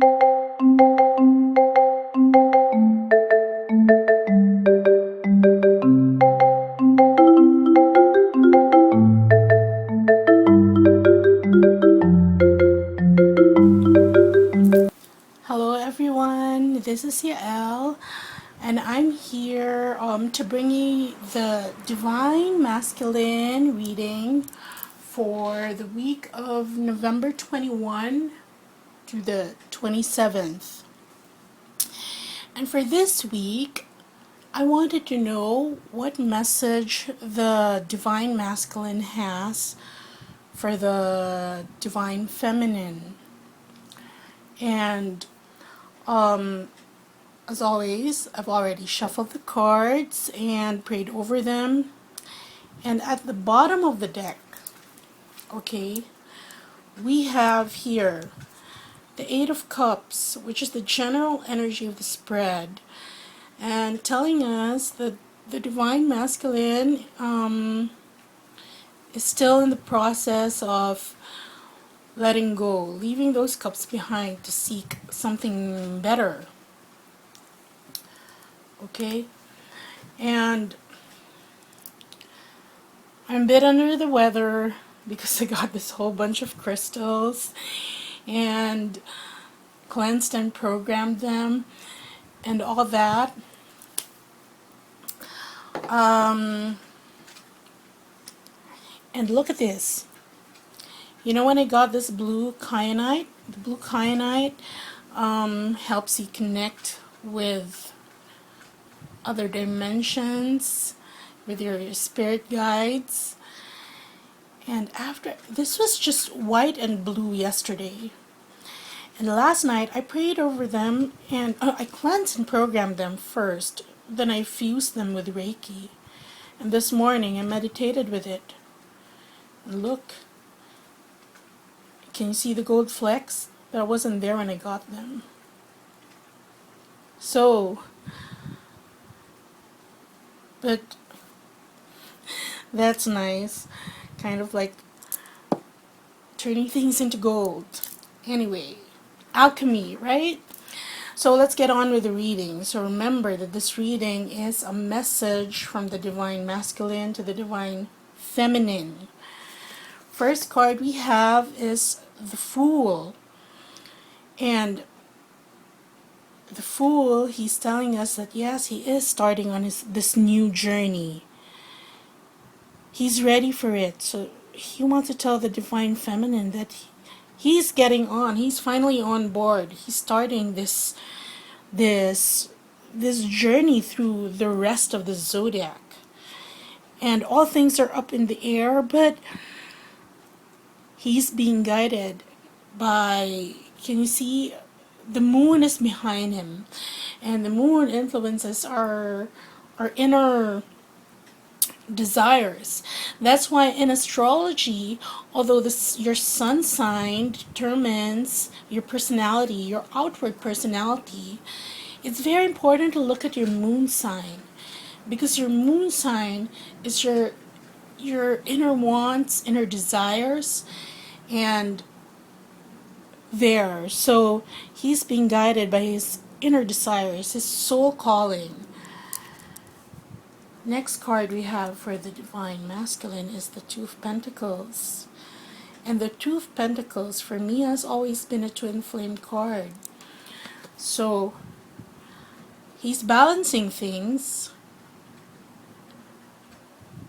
Hello everyone, this is Yael, and I'm here to bring you the Divine Masculine reading for the week of November 21 to the 27th. And for this week, I wanted to know what message the Divine Masculine has for the Divine Feminine. And as always, I've already shuffled the cards and prayed over them. And at the bottom of the deck, okay, we have here the Eight of Cups, which is the general energy of the spread, and telling us that the Divine Masculine is still in the process of letting go, leaving those cups behind to seek something better. Okay, and I'm a bit under the weather because I got this whole bunch of crystals and cleansed and programmed them and all that. And look at this. You know, when I got this blue kyanite, the blue kyanite helps you connect with other dimensions, with your spirit guides. And after, this was just white and blue yesterday. And last night I prayed over them and I cleansed and programmed them first. Then I fused them with Reiki. And this morning I meditated with it. And look, can you see the gold flecks? That wasn't there when I got them. So, but that's nice. Kind of like turning things into gold. Anyway, alchemy, right? So let's get on with the reading. So remember that this reading is a message from the Divine Masculine to the Divine Feminine. First card we have is the Fool. And the Fool, he's telling us that yes, he is starting on this new journey. He's ready for it. So he wants to tell the Divine Feminine that he's getting on. He's finally on board. He's starting this journey through the rest of the zodiac. And all things are up in the air, but he's being guided by, can you see, the moon is behind him, and the moon influences our inner desires. That's why in astrology, although your sun sign determines your personality, your outward personality, it's very important to look at your moon sign, because your moon sign is your inner wants, inner desires, and there. So he's being guided by his inner desires, his soul calling. Next card we have for the Divine Masculine is the Two of Pentacles. And the Two of Pentacles for me has always been a twin flame card. So he's balancing things,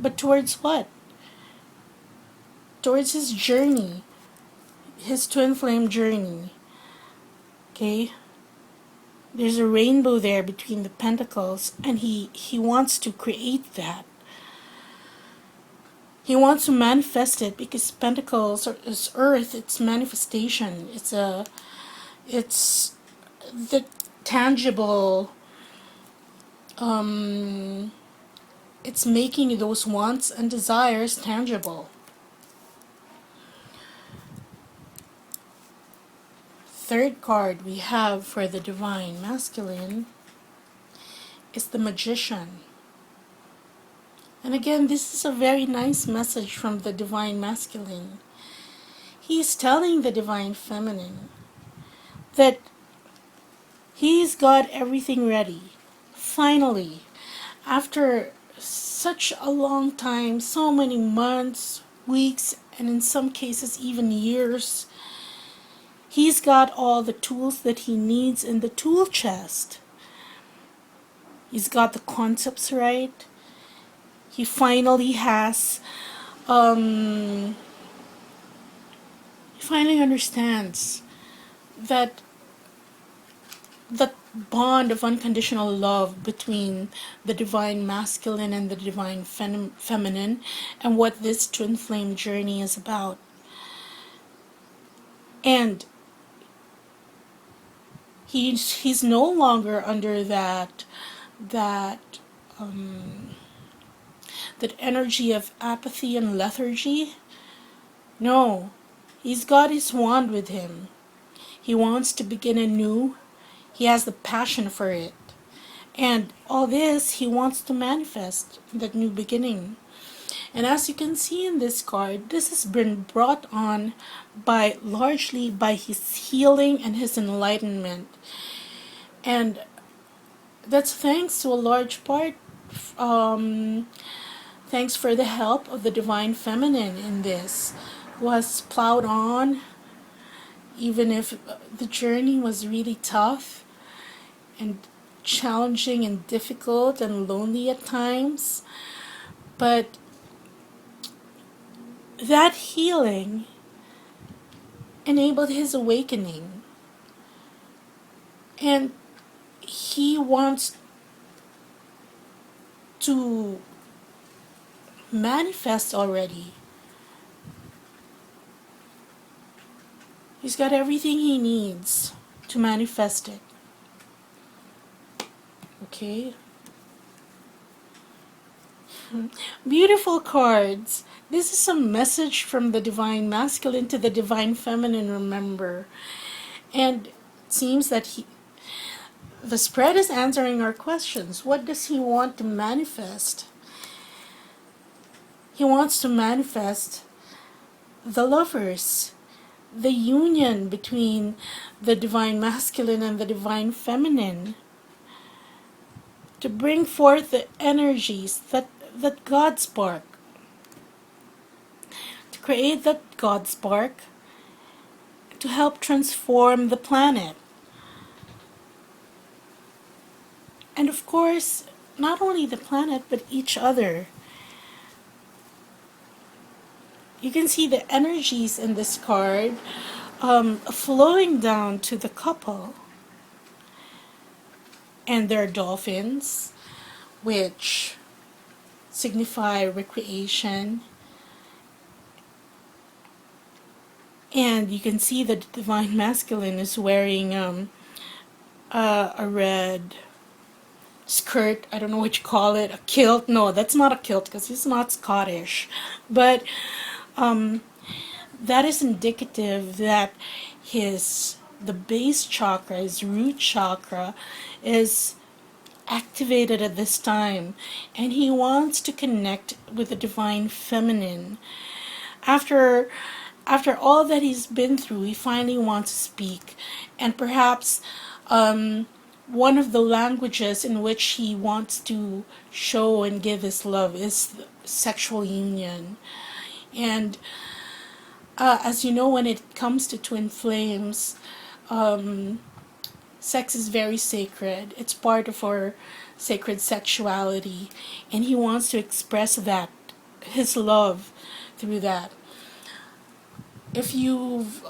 but towards what? Towards his journey, his twin flame journey. Okay? There's a rainbow there between the pentacles, and he wants to create that. He wants to manifest it, because pentacles is earth, it's manifestation. It's the tangible, it's making those wants and desires tangible. Third card we have for the Divine Masculine is the Magician. And again, this is a very nice message from the Divine Masculine. He's telling the Divine Feminine that He's got everything ready. Finally, after such a long time, so many months, weeks, and in some cases even years, he's got all the tools that he needs in the tool chest. He's got the concepts right. He finally has, he finally understands that the bond of unconditional love between the divine masculine and the divine feminine, and what this twin flame journey is about. And he's no longer under that that energy of apathy and lethargy. No, he's got his wand with him. He wants to begin anew. He has the passion for it. And all this, he wants to manifest that new beginning. And as you can see in this card, this has been brought on largely by his healing and his enlightenment. And that's thanks to a large part, thanks for the help of the divine feminine in this, who has plowed on, even if the journey was really tough and challenging and difficult and lonely at times. But that healing enabled his awakening. And he wants to manifest already. He's got everything he needs to manifest it. Okay? Beautiful cards. This is a message from the divine masculine to the divine feminine, remember. And it seems that the spread is answering our questions. What does he want to manifest? He wants to manifest the lovers, the union between the divine masculine and the divine feminine, to bring forth the energies that God spark, to create that God spark, to help transform the planet. And of course, not only the planet, but each other. You can see the energies in this card flowing down to the couple and their dolphins, which signify recreation. And you can see that the divine masculine is wearing a red skirt. I don't know what you call it, a kilt. No, that's not a kilt because he's not Scottish. But that is indicative that the base chakra, his root chakra, is activated at this time, and he wants to connect with the divine feminine. After all that he's been through, he finally wants to speak, and perhaps one of the languages in which he wants to show and give his love is sexual union. And as you know, when it comes to twin flames, sex is very sacred. It's part of our sacred sexuality, and he wants to express that, his love, through that. If you've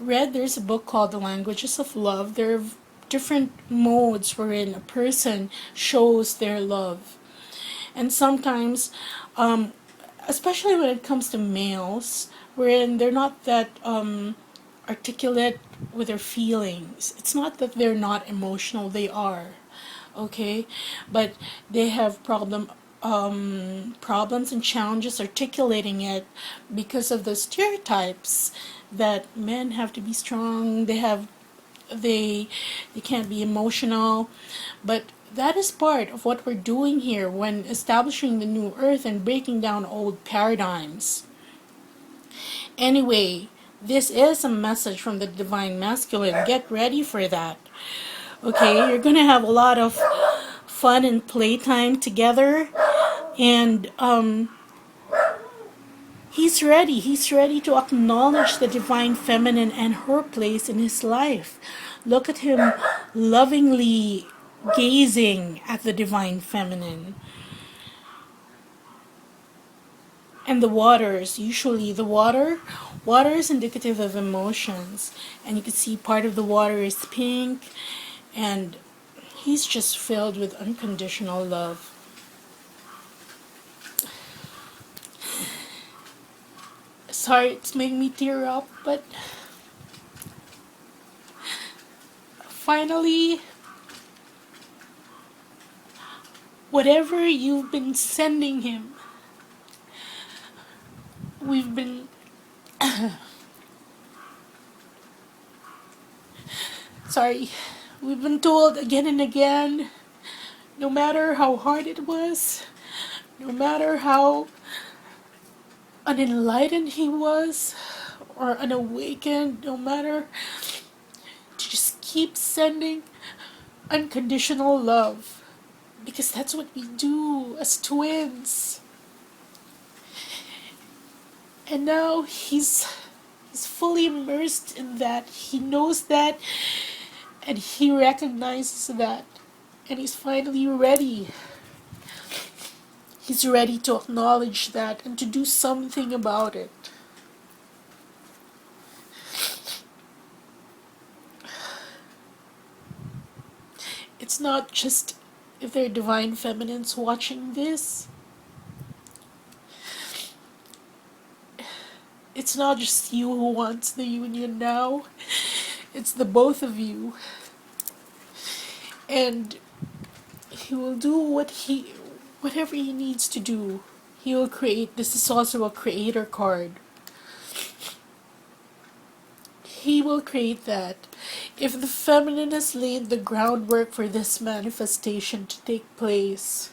read, there's a book called The Languages of Love. There are different modes wherein a person shows their love. And sometimes, especially when it comes to males, wherein they're not that articulate with their feelings. It's not that they're not emotional, they are, okay? But they have problems and challenges articulating it because of the stereotypes that men have to be strong, they can't be emotional. But that is part of what we're doing here when establishing the new earth and breaking down old paradigms. Anyway, this is a message from the divine masculine. Get ready for that. Okay, you're gonna have a lot of fun and playtime together, and he's ready. He's ready to acknowledge the divine feminine and her place in his life. Look at him lovingly gazing at the divine feminine. And the waters, usually water is indicative of emotions. And you can see part of the water is pink, and he's just filled with unconditional love. Sorry, it's making me tear up, but finally, whatever you've been sending him, we've been sorry, we've been told again and again, no matter how hard it was, no matter how unenlightened he was or unawakened, no matter, to just keep sending unconditional love, because that's what we do as twins. And now he's fully immersed in that. He knows that, and he recognizes that, and he's finally ready. He's ready to acknowledge that and to do something about it. It's not just if they're divine feminines watching this. It's not just you who wants the union now. It's the both of you. And he will do whatever he needs to do. He will create. This is also a creator card. He will create that. If the feminine has laid the groundwork for this manifestation to take place,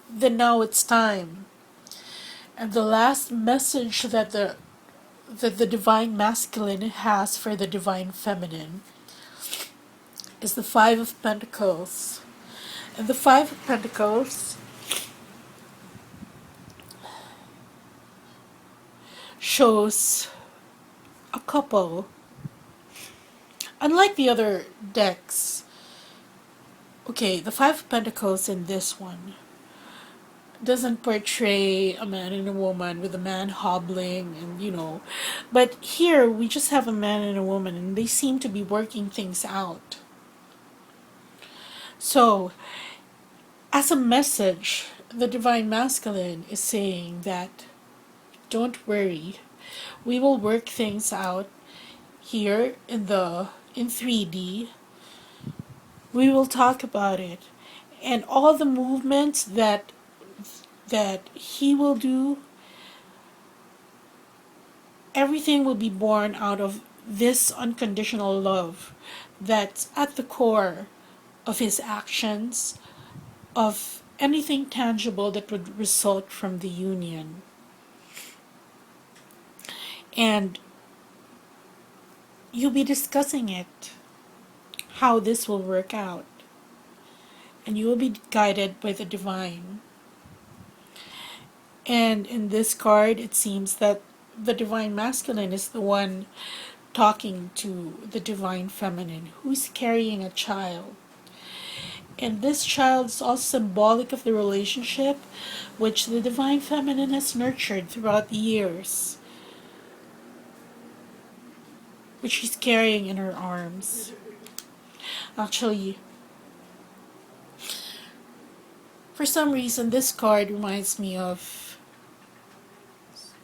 then now it's time. And the last message that the divine masculine has for the divine feminine is the Five of Pentacles. And the Five of Pentacles shows a couple. Unlike the other decks, okay, the Five of Pentacles in this one doesn't portray a man and a woman with a man hobbling and but here we just have a man and a woman, and they seem to be working things out. So as a message, the divine masculine is saying that don't worry, we will work things out here in 3D. We will talk about it, and all the movements that he will do, everything will be born out of this unconditional love that's at the core of his actions, of anything tangible that would result from the union. And you'll be discussing it, how this will work out. And you will be guided by the divine. And in this card, it seems that the divine masculine is the one talking to the divine feminine, who's carrying a child. And this child is also symbolic of the relationship which the divine feminine has nurtured throughout the years, which she's carrying in her arms. Actually, for some reason, this card reminds me of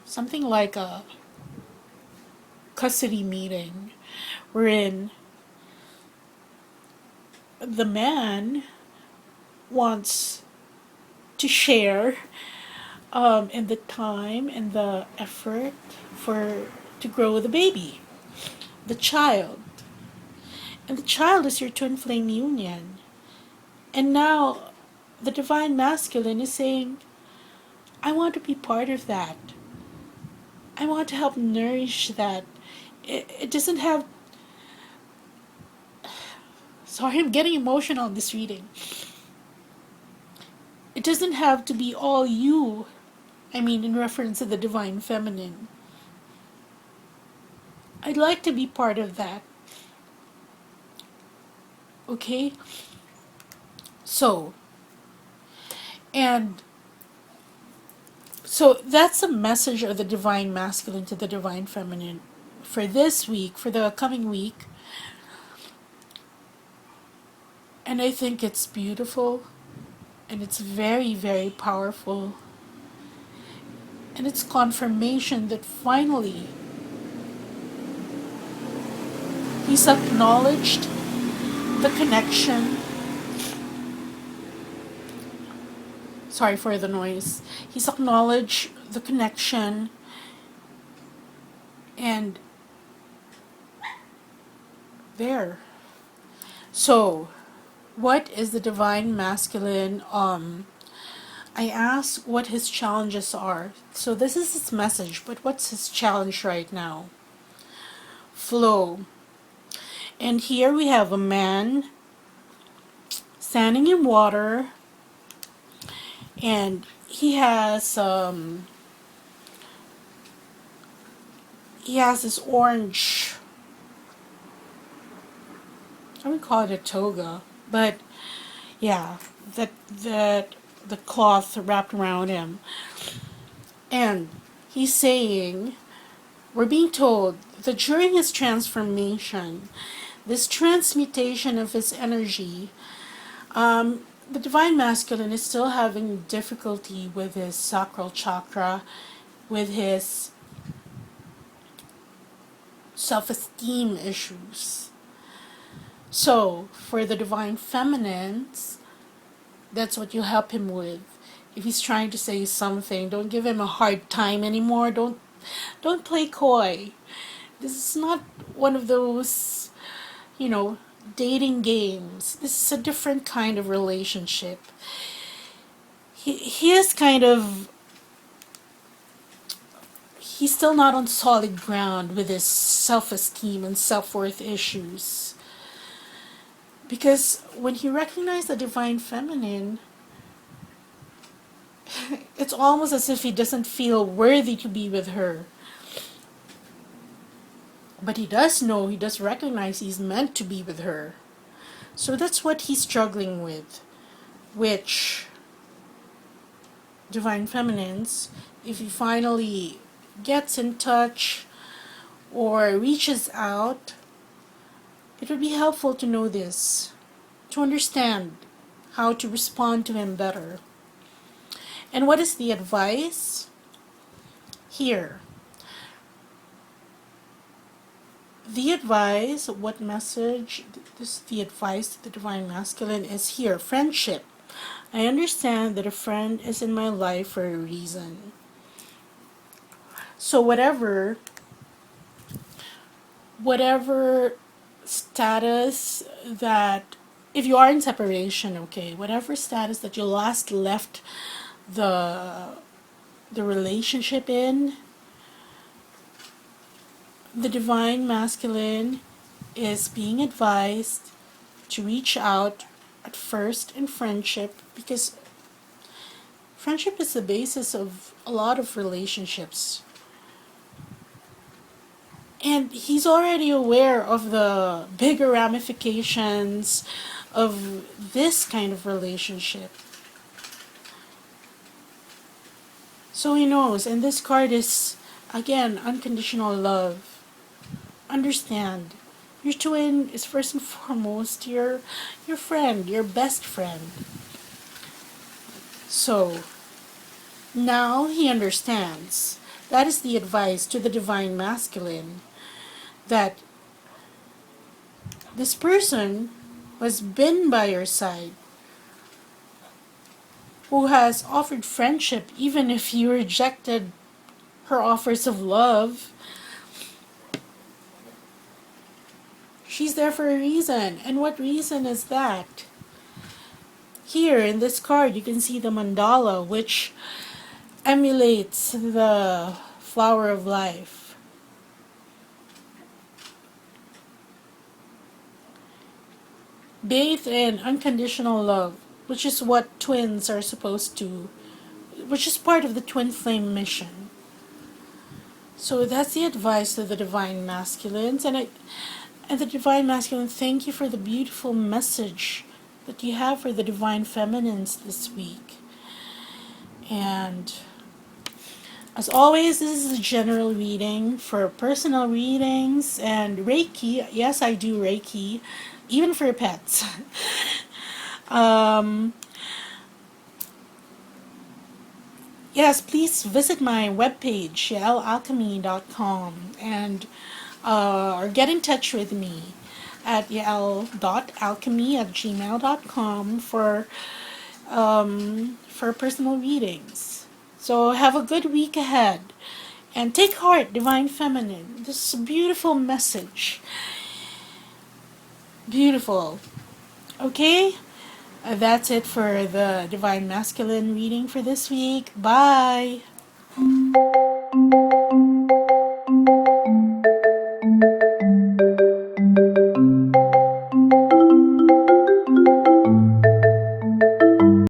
something like a custody meeting wherein the man wants to share in the time and the effort to grow the baby, the child. And the child is your twin flame union. And now the divine masculine is saying, I want to be part of that. I want to help nourish that. It doesn't have Sorry, I'm getting emotional in this reading. It doesn't have to be all you. I mean, in reference to the divine feminine. I'd like to be part of that. Okay? So, and so that's a message of the divine masculine to the divine feminine for this week, for the coming week. And I think it's beautiful and it's very, very powerful. And it's confirmation that finally he's acknowledged the connection. Sorry for the noise. He's acknowledged the connection and there. So, what is the divine masculine? I asked what his challenges are. So this is his message, but what's his challenge right now? Flow. And here we have a man standing in water, and he has this orange, I would call it a toga, but yeah, that the cloth wrapped around him. And he's saying, we're being told that during his transformation, this transmutation of his energy, the divine masculine is still having difficulty with his sacral chakra, with his self-esteem issues. So, for the divine feminines, that's what you help him with. If he's trying to say something, don't give him a hard time anymore. Don't play coy. This is not one of those, dating games. This is a different kind of relationship. He is kind of, he's still not on solid ground with his self-esteem and self-worth issues. Because when he recognized the divine feminine, it's almost as if he doesn't feel worthy to be with her. But he does know, he does recognize he's meant to be with her. So that's what he's struggling with. Which, divine feminines, if he finally gets in touch or reaches out, it would be helpful to know this, to understand how to respond to him better. And what is the advice? Here. The advice, what message, the advice to the divine masculine is here. Friendship. I understand that a friend is in my life for a reason. So whatever status that, if you are in separation, okay, whatever status that you last left the relationship in, the divine masculine is being advised to reach out at first in friendship, because friendship is the basis of a lot of relationships. And he's already aware of the bigger ramifications of this kind of relationship. So he knows, and this card is, again, unconditional love. Understand, your twin is first and foremost your friend, your best friend. So, now he understands. That is the advice to the divine masculine, that this person who has been by your side, who has offered friendship even if you rejected her offers of love, she's there for a reason. And what reason is that? Here in this card you can see the mandala, which emulates the flower of life. Bathe in unconditional love, which is what twins are supposed to, which is part of the twin flame mission. So that's the advice to the divine masculines, and the divine masculine, thank you for the beautiful message that you have for the divine feminines this week. And as always, this is a general reading. For personal readings and Reiki, yes, I do Reiki, even for pets. um, yes, please visit my webpage, yaelalchemy.com, and or get in touch with me at yael.alchemy@gmail.com for personal readings. So have a good week ahead. And take heart, Divine Feminine. This is a beautiful message. Beautiful. Okay? That's it for the Divine Masculine reading for this week. Bye.